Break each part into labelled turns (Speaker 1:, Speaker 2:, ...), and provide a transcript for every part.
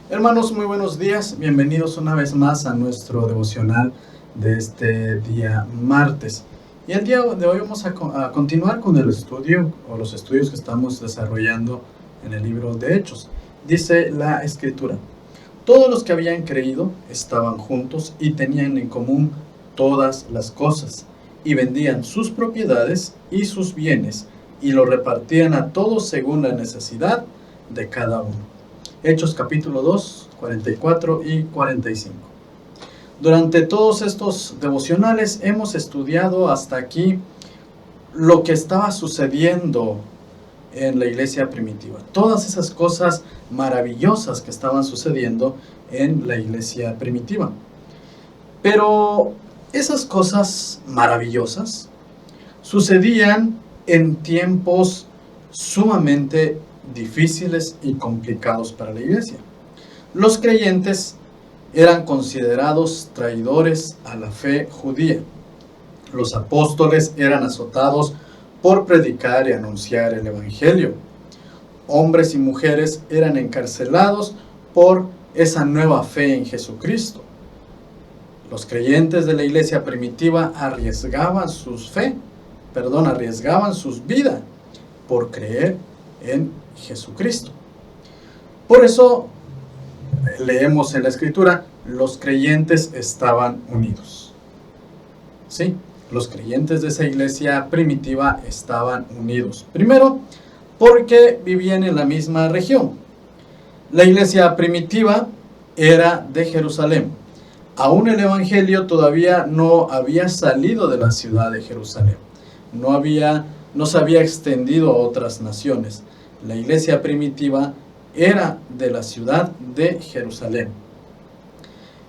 Speaker 1: Hermanos, muy buenos días. Bienvenidos una vez más a nuestro devocional de este día martes. Y el día de hoy vamos a continuar con el estudio o los estudios que estamos desarrollando en el libro de Hechos. Dice la Escritura: todos los que habían creído estaban juntos y tenían en común todas las cosas, y vendían sus propiedades y sus bienes, y lo repartían a todos según la necesidad de cada uno. Hechos capítulo 2, 44 y 45. Durante todos estos devocionales hemos estudiado hasta aquí lo que estaba sucediendo en la iglesia primitiva. Todas esas cosas maravillosas que estaban sucediendo en la iglesia primitiva. Pero esas cosas maravillosas sucedían en tiempos sumamente difíciles y complicados para la iglesia. Los creyentes eran considerados traidores a la fe judía. Los apóstoles eran azotados por predicar y anunciar el evangelio. Hombres y mujeres eran encarcelados por esa nueva fe en Jesucristo. Los creyentes de la iglesia primitiva arriesgaban su vida por creer en Jesucristo. Por eso leemos en la Escritura: los creyentes estaban unidos. Sí, los creyentes de esa iglesia primitiva estaban unidos. Primero, porque vivían en la misma región. La iglesia primitiva era de Jerusalén. Aún el evangelio todavía no había salido de la ciudad de Jerusalén. No se había extendido a otras naciones. La iglesia primitiva era de la ciudad de Jerusalén.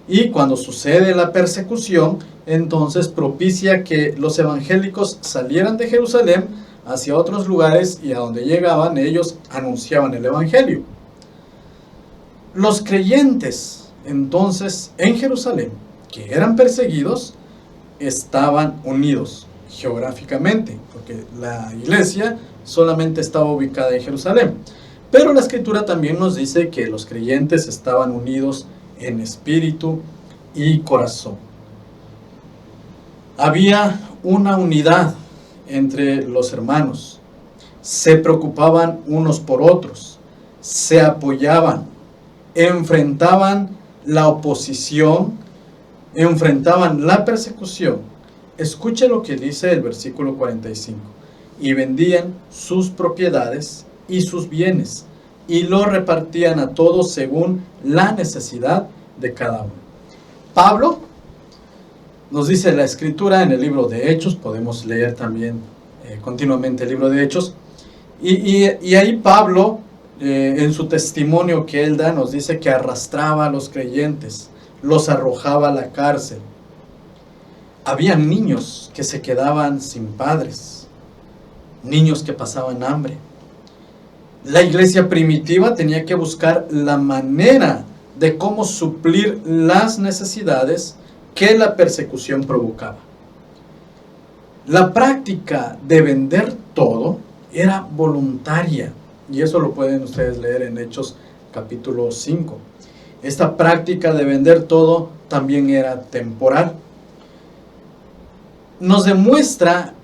Speaker 1: Y cuando sucede la persecución, entonces propicia que los evangélicos salieran de Jerusalén hacia otros lugares, y a donde llegaban ellos anunciaban el evangelio. Los creyentes entonces en Jerusalén, que eran perseguidos, estaban unidos geográficamente, porque la iglesia solamente estaba ubicada en Jerusalén. Pero la Escritura también nos dice que los creyentes estaban unidos en espíritu y corazón. Había una unidad entre los hermanos. Se preocupaban unos por otros, se apoyaban, enfrentaban la oposición, enfrentaban la persecución. Escuche lo que dice el versículo 45. Y vendían sus propiedades y sus bienes, y lo repartían a todos según la necesidad de cada uno. Pablo, nos dice la Escritura en el libro de Hechos, podemos leer también continuamente el libro de Hechos, y ahí Pablo, en su testimonio que él da, nos dice que arrastraba a los creyentes, los arrojaba a la cárcel. Había niños que se quedaban sin padres, niños que pasaban hambre. La iglesia primitiva tenía que buscar la manera de cómo suplir las necesidades que la persecución provocaba. La práctica de vender todo era voluntaria, y eso lo pueden ustedes leer en Hechos capítulo 5. Esta práctica de vender todo también era temporal.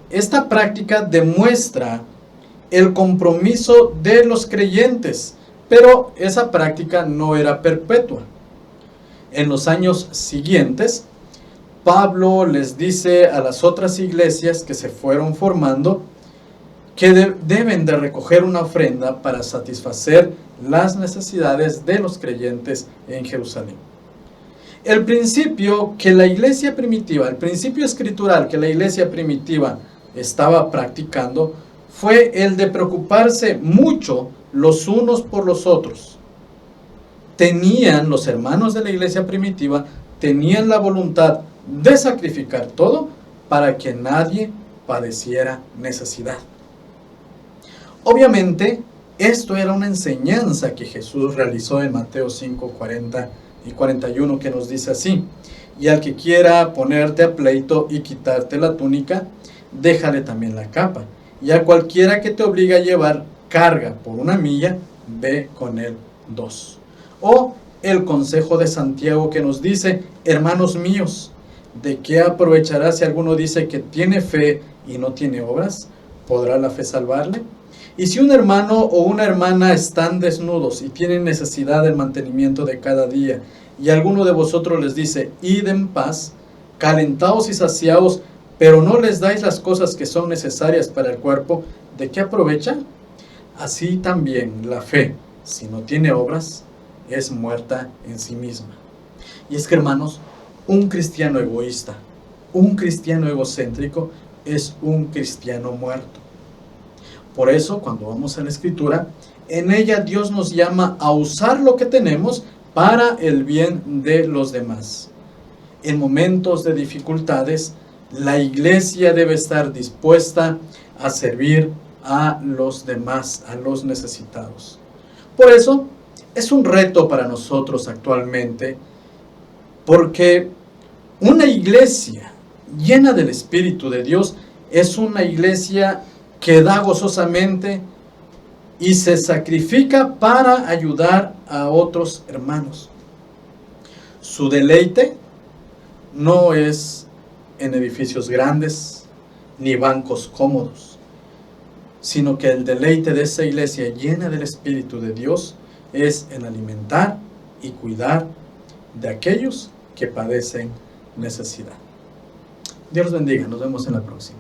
Speaker 1: Esta práctica demuestra el compromiso de los creyentes, pero esa práctica no era perpetua. En los años siguientes, Pablo les dice a las otras iglesias que se fueron formando que deben de recoger una ofrenda para satisfacer las necesidades de los creyentes en Jerusalén. El principio escritural que la iglesia primitiva estaba practicando fue el de preocuparse mucho los unos por los otros. Los hermanos de la iglesia primitiva tenían la voluntad de sacrificar todo para que nadie padeciera necesidad. Obviamente, esto era una enseñanza que Jesús realizó en Mateo 5, 40 y 41, que nos dice así: y al que quiera ponerte a pleito y quitarte la túnica, déjale también la capa. Y a cualquiera que te obligue a llevar carga por 1 milla, ve con él 2. O el consejo de Santiago que nos dice: hermanos míos, ¿de qué aprovechará si alguno dice que tiene fe y no tiene obras? ¿Podrá la fe salvarle? Y si un hermano o una hermana están desnudos y tienen necesidad del mantenimiento de cada día, y alguno de vosotros les dice: id en paz, calentaos y saciaos, pero no les dais las cosas que son necesarias para el cuerpo, ¿de qué aprovecha? Así también la fe, si no tiene obras, es muerta en sí misma. Y es que, hermanos, un cristiano egoísta, un cristiano egocéntrico, es un cristiano muerto. Por eso, cuando vamos a la Escritura, en ella Dios nos llama a usar lo que tenemos para el bien de los demás. En momentos de dificultades, la iglesia debe estar dispuesta a servir a los demás, a los necesitados. Por eso, es un reto para nosotros actualmente, porque una iglesia llena del Espíritu de Dios es una iglesia que da gozosamente y se sacrifica para ayudar a otros hermanos. Su deleite no es en edificios grandes ni bancos cómodos, sino que el deleite de esa iglesia llena del Espíritu de Dios es en alimentar y cuidar de aquellos que padecen necesidad. Dios los bendiga, nos vemos en la próxima.